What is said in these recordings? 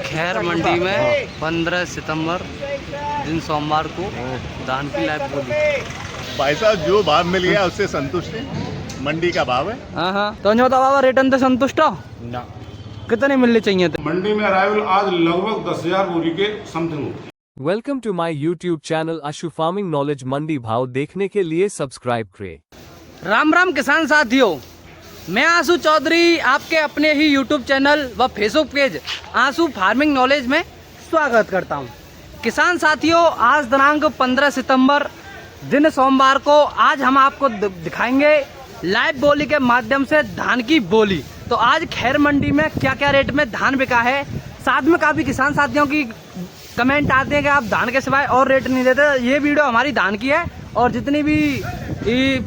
खैर मंडी में 15 सितंबर दिन सोमवार को धान की लाइव बोली। भाई साहब जो भाव मिल गया उससे संतुष्ट है, मंडी का भाव है। हाँ तो बताओ बाबा, रिटर्न से संतुष्ट हो ना? कितने मिलने चाहिए थे? मंडी में अराइवल आज लगभग 10,000 बोरी के समथिंग हो। Welcome to my YouTube channel Ashu farming knowledge. मंडी भाव देखने के लिए सब्सक्राइब करें। राम राम किसान साथियों, मैं आशु चौधरी आपके अपने ही यूट्यूब चैनल व फेसबुक पेज आशु फार्मिंग नॉलेज में स्वागत करता हूं। किसान साथियों, आज दिनांक 15 सितंबर दिन सोमवार को आज हम आपको दिखाएंगे लाइव बोली के माध्यम से धान की बोली। तो आज खैर मंडी में क्या क्या रेट में धान बिका है, साथ में काफ़ी किसान साथियों की कमेंट आते हैं कि आप धान के सिवाय और रेट नहीं देते। ये वीडियो हमारी धान की है और जितनी भी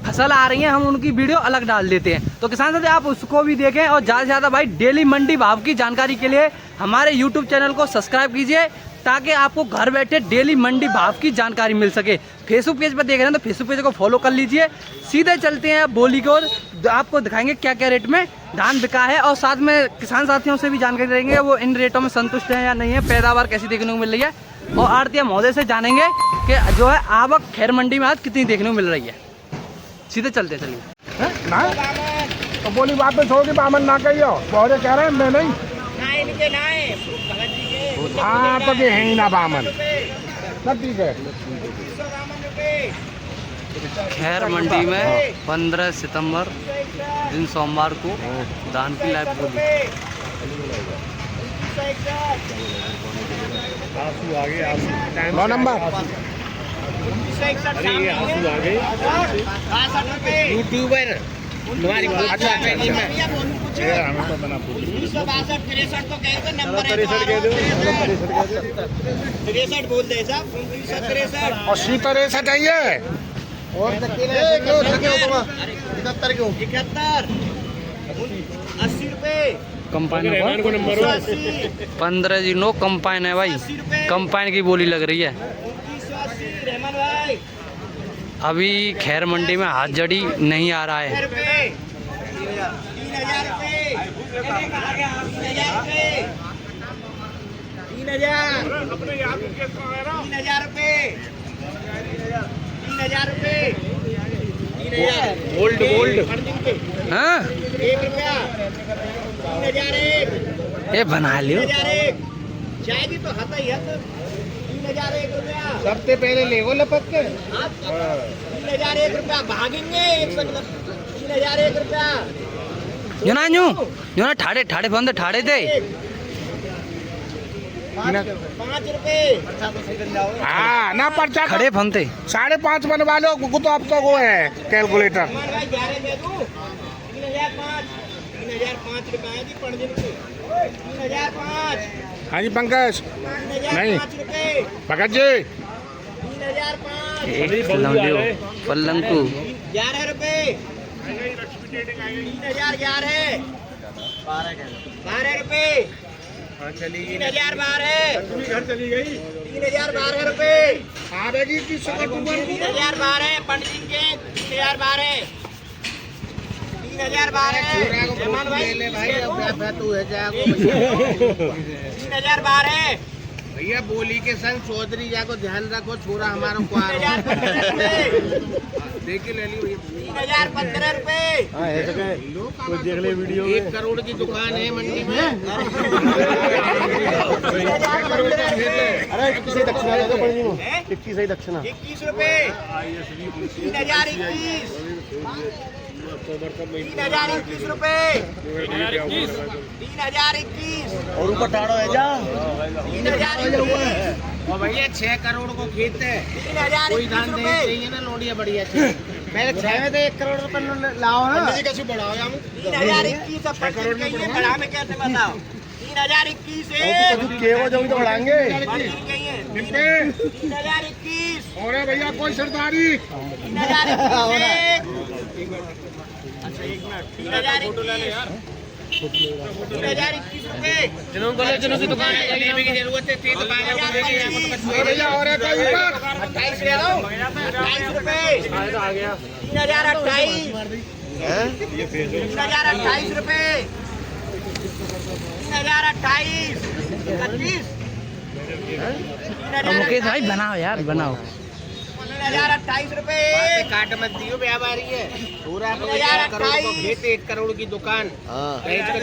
फसल आ रही है हम उनकी वीडियो अलग डाल देते हैं। तो किसान साथी आप उसको भी देखें और ज़्यादा से ज़्यादा भाई डेली मंडी भाव की जानकारी के लिए हमारे यूट्यूब चैनल को सब्सक्राइब कीजिए, ताकि आपको घर बैठे डेली मंडी भाव की जानकारी मिल सके। फेसबुक पेज पर देख रहे हैं तो फेसबुक पेज को फॉलो कर लीजिए। सीधे चलते हैं बोली की ओर, आपको दिखाएंगे क्या क्या रेट में धान बिका है और साथ में किसान साथियों से भी जानकारी देंगे वो इन रेटों में संतुष्ट हैं या नहीं है, पैदावार कैसी देखने को मिल रही है। और आड़तिया महोदय से जानेंगे कि जो है आवक खैर मंडी में आज कितनी देखने को मिल रही है। सीधे चलते चलिए। तो बोली बात पे छोड़ के बामन ना कहियो, बहुत कह रहे हैं मैं नहीं। हाँ तो ये है ही ना बामन, सब ठीक है। खैर मंडी में 15 सितंबर दिन सोमवार को धान की लाइव बोली। आंसू आ गए, आंसू 9 नंबर यूट्यूबर तुम्हारी अच्छा हमें तो बना पूछ 1962 तो कहते नंबर है, 63 बोल दे साहब, 1963 80 63 है ये। और 71 क्यों 71 80 रुपए कंपाइन 15 जीरो कंपाइन है भाई, कंपाइन की बोली लग रही है। 1980 रहमान भाई अभी खैर मंडी में हाथ जड़ी नहीं आ रहा है। 3000 रुपए 3000 हाँ 1 रुपया 3001 ये बना लियो। 3001 जाएगी तो हता ही हत 3001 रुपया सबसे पहले ले वो लपक के 3001 रुपया भागेंगे 3001 रुपया जो ना ठाड़े ठाड़े बंद ठाड़े दे 5 रुपए। हाँ ना पर्चा खड़े फंते 5.5 बनवा लो, तो अब तो वो है कैलकुलेटर। रहमान भाई 11 दे दूं 3005 रुपए जी पड़ दिन की 3005 हाँ जी पंकज, 3005 रुपए भगत जी 3005 पल्लंकू 11 रुपए 3011 12 रुपए 3012 घर चली गई 3012 रुपए आवेगी की 3012 पंडित के 3012 रहमान भाई 3012 भैया बोली के संग चौधरी जा को ध्यान रखो, छोरा हमारा को 3015 देख ले ली 3015 रुपए कुछ देख ले वीडियो 1 करोड़ की दुकान है मंडी में। अरे 21 दक्षिणा दे दो पड़जी में, 21 दक्षिणा 21 रुपए 3021 3021 रुपए 3021 और ऊपर टाड़ो है जा 3021 और भैया 6 करोड़ को खेत है, 3021 कोई धान नहीं चाहिए ना, लोडिया बढ़िया चाहिए। पहले 6 में तो 1 करोड़ रुपए लाओ ना, कैसे बढ़ाओ हम 3021 अब बढ़ा में कैसे बताओ 3021 केवल जो तो बढ़ाएंगे 3021 और भैया कोई सरदारी 3021 रुपए जनों की दुकान है, गरीबी की जरूरत है, 30 भैया और है कोई ऊपर 28 ले रहा हूँ 28 रुपए 3028 3028 रुपए 3028 मुकेश भाई बनाओ यार बनाओ। 3028 रुपए। काट मत दियो व्यापारी है पूरा 1 करोड़ को खेत 1 करोड़ की दुकान बेच कर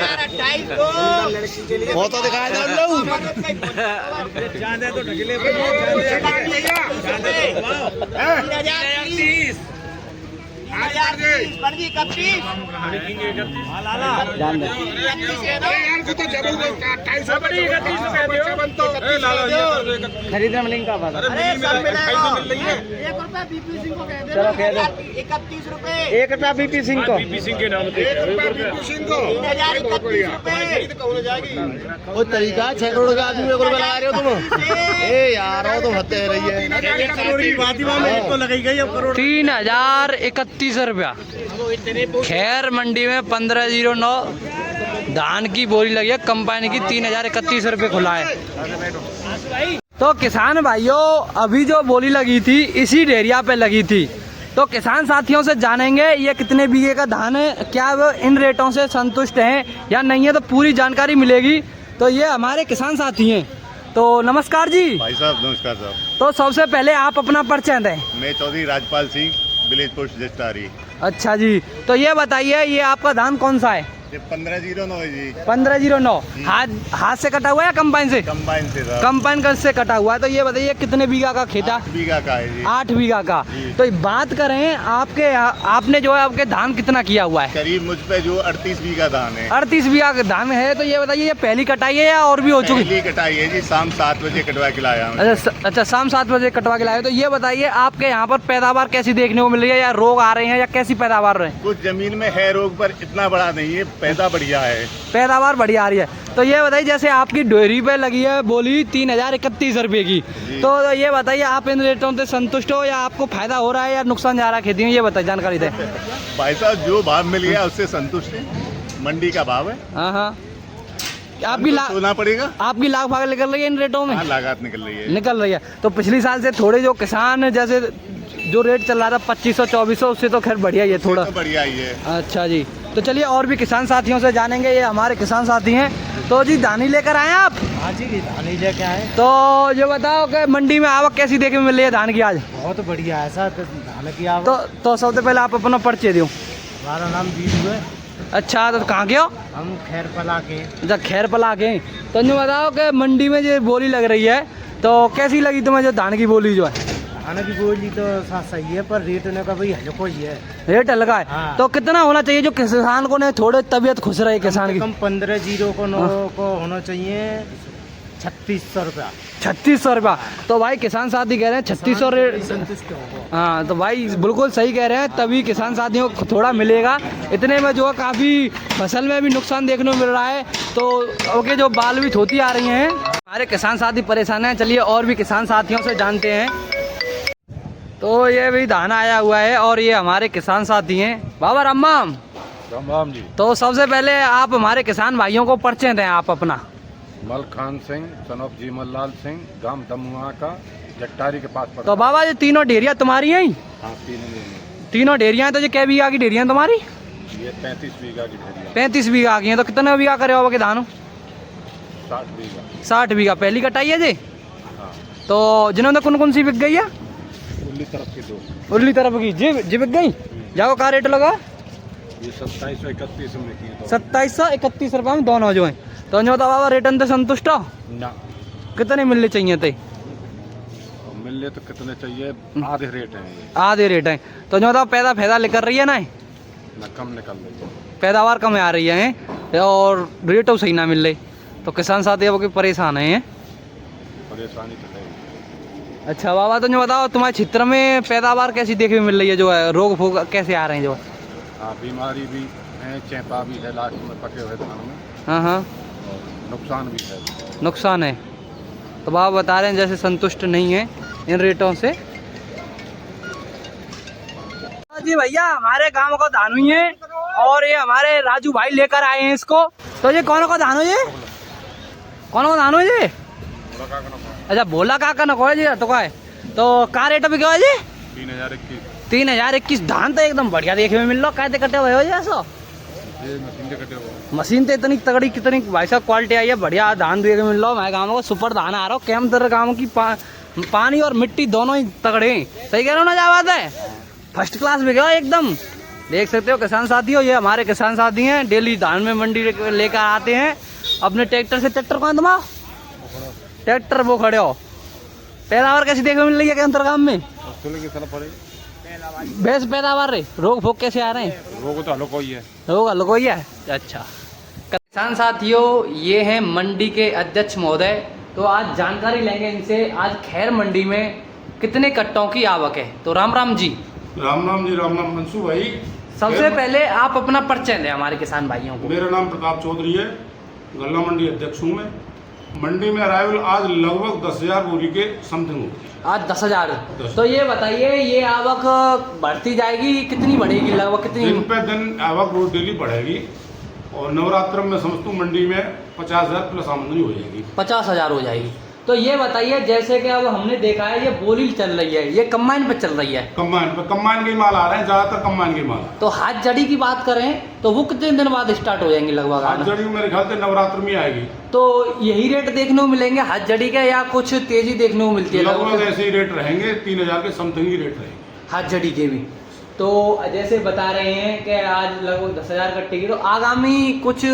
3028 को लड़की के लिए फोटो दिखाया जाओ लोग। जाने तो ढगले पे 3030 फर्जी 31 जान दे। खरीदने मिलेंगे का बात। अरे सब मिलेगा। 1 रुपया बीपी सिंह को कह दे। चलो कह दो। 31 रुपए। 1 रुपया बीपी सिंह को। 3031 रुपए। वो तरीका 6 करोड़ का आदमी 1 रुपया लगा रहे हो तुम। ए यार वो तो हत्या रही है। 3031 रुपया। खैर मंडी में 1509 धान की बोरी लगी है कंबाइन की। 3031 रुपये खुला है। तो किसान भाइयों अभी जो बोली लगी थी इसी डेरिया पे लगी थी। तो किसान साथियों से जानेंगे ये कितने बीघे का धान है, क्या वो इन रेटों से संतुष्ट हैं या नहीं है, तो पूरी जानकारी मिलेगी। तो ये हमारे किसान साथी हैं। तो नमस्कार जी। भाई साहब नमस्कार साहब। तो सबसे पहले आप अपना परिचय दें। मैं चौधरी राजपाल सिंह, विलेज पोस्ट जस्टारी। अच्छा जी, तो ये बताइए ये आपका धान कौन सा है? ये 1509 है जी। 1509 हाथ से कटा हुआ है या कंबाइन से? कंबाइन से साहब। कंबाइन से कटा हुआ है। तो ये बताइए कितने बीघा का खेता? 8 बीघा का है जी। 8 बीघा का। जी। तो बात करें आपने जो है आपके धान कितना किया हुआ है? करीब मुझ पे जो 38 बीघा धान है। 38 बीघा का धान है। तो ये बताइए ये पहली कटाई है या और भी हो चुकी? पहली कटाई है जी, शाम 7 बजे कटवा के लाया हूं। अच्छा शाम 7 बजे कटवा के लाए। तो ये बताइए आपके यहाँ पर पैदावार कैसी देखने को मिल रही है, या रोग आ रहे हैं या कैसी पैदावार रहे? कुछ जमीन में है रोग पर इतना बड़ा नहीं है, पैदा बढ़िया है। पैदावार बढ़िया आ रही है। तो ये बताइए जैसे आपकी डेयरी पे लगी है बोली 3031 रुपये की, तो ये बताइए आप इन रेटों से संतुष्ट हो या आपको फायदा हो रहा है या नुकसान जा रहा है खेती में, ये बताइए जानकारी दें। भाई साहब जो भाव मिल गया उससे संतुष्ट है। मंडी का भाव है। हाँ आपकी सोना पड़ेगा। आपकी लाख भाग निकल रही है इन रेटों में? हाँ लागत निकल रही है। निकल रही है। तो पिछली साल से थोड़े जो किसान जैसे जो रेट चल रहा था 2500-2400 उससे तो खैर बढ़िया ही है थोड़ा। तो बढ़िया ही है। अच्छा जी, तो चलिए और भी किसान साथियों से जानेंगे। ये हमारे किसान साथी हैं। तो जी धानी लेकर आए आप? हाँ जी धानी लेके आए। तो ये बताओ कि मंडी में आवक कैसी देखने में मिल रही है धान की आज? बहुत बढ़िया है सर धान की आवक। तो सबसे पहले आप अपना परिचय दो। हमारा नाम बीजू है। अच्छा तो कहाँ के हो? हम खैरपला के। अच्छा खैरपला के। तो ये बताओ कि मंडी में जो बोली लग रही है तो कैसी लगी तुम्हें जो धान की बोली जो है? धान की बोली तो सही है पर रेट उन्हें का भाई हल्का ही है। रेट हल्का है। हाँ। तो कितना होना चाहिए जो किसान को ने थोड़े तबीयत खुश रहे किसान की? कम 1509 को होना चाहिए 3600 रुपया। 3600 रुपया। तो भाई किसान साथी कह रहे हैं 3600 रेट। संतुष्ट होगा। हाँ तो भाई बिल्कुल सही कह रहे हैं, तभी किसान साथियों को थोड़ा मिलेगा। इतने में जो है काफ़ी फसल में भी नुकसान देखने को मिल रहा है। तो ओके जो बाल भी धोती आ रही हैं। हमारे किसान साथी परेशान हैं। चलिए और भी किसान साथियों से जानते हैं। तो ये भी धान आया हुआ है और ये हमारे किसान साथी हैं। बाबा राम राम। राम जी। तो सबसे पहले आप हमारे किसान भाइयों को परिचय दें आप अपना। मलखान सिंह सन ऑफ जीमल लाल सिंह, गांव दमुआ का, जट्टारी के पास पड़ता। तो बाबा ये तीनों डेरिया तुम्हारी हैं? हाँ तीनों डेरिया हैं। तो ये कै बीघा की डेरिया हैं तुम्हारी? ये 35 बीघा की ढेरिया। 35 बीघा की हैं। तो कितना बीघा करे हो धान? 60 बीघा। 60 बीघा पहली कटाई है जी। हाँ। तो जिन्होंने कौन सी बिक गई है? उर्ली तरफ की 2। उर्ली तरफ की जी बिक गई। जाओ का रेट लगा? ये 2731 में की है। 2731 रुपये में दोनों जो हैं। तो जो बाबा रिटर्न तो संतुष्ट हो? ना कितने मिलने चाहिए थे? मिलने तो कितने चाहिए? आधे रेट हैं ये। आधे रेट है। तो जो पैदा लेकर रही है ना कम निकल रही है। पैदावार कम आ रही है और रेट तो सही ना मिल रही। तो किसान साथी अब परेशान हैं। परेशानी तो है। अच्छा बाबा तो जो बताओ तुम्हारे क्षेत्र में पैदावार कैसी देखने में मिल रही है, जो है रोग फोग कैसे आ रहे हैं जो? हाँ बीमारी भी है, चेपा भी है लास्ट में पके हुए धान में। हाँ और नुकसान भी है। नुकसान है। तो बाबा बता रहे हैं जैसे संतुष्ट नहीं है इन रेटों से। जी भैया हमारे गांव को धान हुई है और ये हमारे राजू भाई लेकर आए हैं इसको। तो ये कौन को धान हो? ये कौन को धान हो जी? अच्छा भोला काका न को जी। तो का है तो का रेट अभी क्या है जी? 3021। 3021 धान तो एकदम बढ़िया देखने में मिल रहा। कैसे कटे हुए हो जी ऐसा? ये मशीन के कटे हुए। मशीन तो इतनी तगड़ी कितनी भाई साहब क्वालिटी आई है, बढ़िया धान देख मिल रहा हूँ। मैं गाँव का सुपर धान आ रहा हूँ, कैम तरह गाँव की पानी और मिट्टी दोनों ही तगड़े हैं। सही कह रहे हो ना, क्या बात है, फर्स्ट क्लास में गया एकदम। देख सकते हो किसान साथियों, ये हमारे किसान साथी हैं, डेली धान में मंडी लेकर आते हैं अपने ट्रैक्टर से। ट्रैक्टर कौन तुम, ट्रैक्टर वो खड़े हो। पैदावार कैसी देखने मिल रही है कैंतर गाँव में? बेस पैदावार रे, रोग भोग कैसे आ रहे हैं? रोग तो हल्को ही है, रोग हल्को ही है। अच्छा किसान साथियों, ये हैं मंडी के अध्यक्ष महोदय। तो आज जानकारी लेंगे इनसे, आज खैर मंडी में कितने कट्टों की आवक है। तो राम राम जी। राम राम जी, राम राम मंसू भाई। सबसे पहले आप अपना परिचय दें हमारे किसान भाइयों को। मेरा नाम प्रताप चौधरी है, गल्ला मंडी अध्यक्ष हूँ मैं। मंडी में अराइवल आज लगभग 10,000 बोरी के समथिंग होती है। आज 10,000। तो ये बताइए, ये आवक बढ़ती जाएगी, कितनी बढ़ेगी लगभग, कितनी? दिन पे दिन आवक रोज डेली बढ़ेगी और नवरात्र में समझता हूँ मंडी में 50,000 प्लस आमदनी हो जाएगी। 50,000 हो जाएगी। तो ये बताइए, जैसे कि अब हमने देखा है ये बोली चल रही है, ये कम्बाइन पे चल रही है। कम्बाइन के माल आ रहे हैं, ज्यादातर कम्बाइन के माल। तो हाथ जड़ी की बात करें तो वो कितने दिन बाद स्टार्ट हो जाएंगी लगभग? हाथ जड़ी मेरे ख्याल से नवरात्र में आएगी। तो यही रेट देखने को मिलेंगे हाथ जड़ी के, या कुछ तेजी देखने को मिलती है? लगभग ऐसे ही रेट रहेंगे, 3,000 के समथिंग ही रेट रहेंगे हाथ जड़ी के भी। तो जैसे बता रहे हैं कि आज लगभग 10,000 कट्टे की, तो आगामी कुछ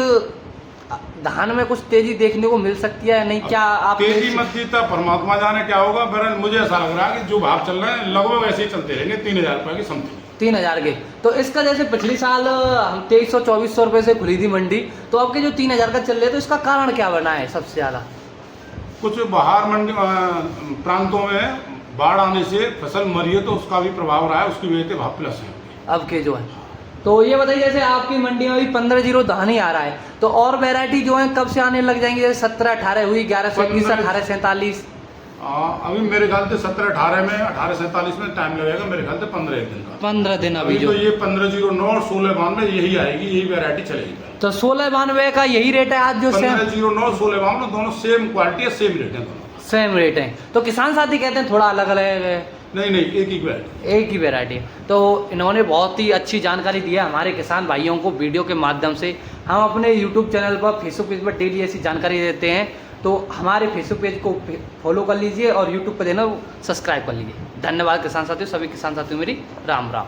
धान में कुछ तेजी देखने को मिल सकती है नहीं? क्या आप तेजी मत जीता, परमात्मा जाने क्या होगा। बहरहाल मुझे ऐसा लग रहा है कि जो भाव चल रहे हैं लगभग ऐसे ही चलते रहेंगे, 3,000 रुपए की समथिंग। 3,000 के। तो इसका जैसे पिछली साल हम 2300-2400 रुपए से खुली थी मंडी, तो अब के जो 3,000 का चल रहे हैं, तो इसका कारण क्या बना है सबसे ज्यादा? कुछ बाहर मंडी प्रांतों में बाढ़ आने से फसल मरी है, तो उसका भी प्रभाव रहा है, उसकी वजह से भाव प्लस है अब के जो है। तो ये बताइए, जैसे आपकी मंडी में अभी 15-0 धान ही आ रहा है, तो और वैरायटी जो है कब से आने लग जाएंगी? जैसे 17-18 हुई, 1121, 1847। अभी मेरे ख्याल से 17-18 में, 1847 में टाइम लगेगा मेरे ख्याल से 15 दिन का। 15 दिन अभी जो तो ये 1509 और 1692 यही आएगी, यही वैरायटी चलेगी। तो 1692 का यही रेट है आज जो? 1509 1692 दोनों सेम क्वालिटी है, सेम रेट है, दोनों सेम रेट है। तो किसान साथी कहते हैं थोड़ा अलग अलग है? नहीं, एक ही वैरायटी, एक ही वैरायटी। तो इन्होंने बहुत ही अच्छी जानकारी दी है हमारे किसान भाइयों को वीडियो के माध्यम से। हम अपने यूट्यूब चैनल पर, फेसबुक पेज पर डेली ऐसी जानकारी देते हैं, तो हमारे फेसबुक पेज को फॉलो कर लीजिए और यूट्यूब पर देना सब्सक्राइब कर लीजिए। धन्यवाद किसान साथियों, सभी किसान साथियों मेरी राम राम।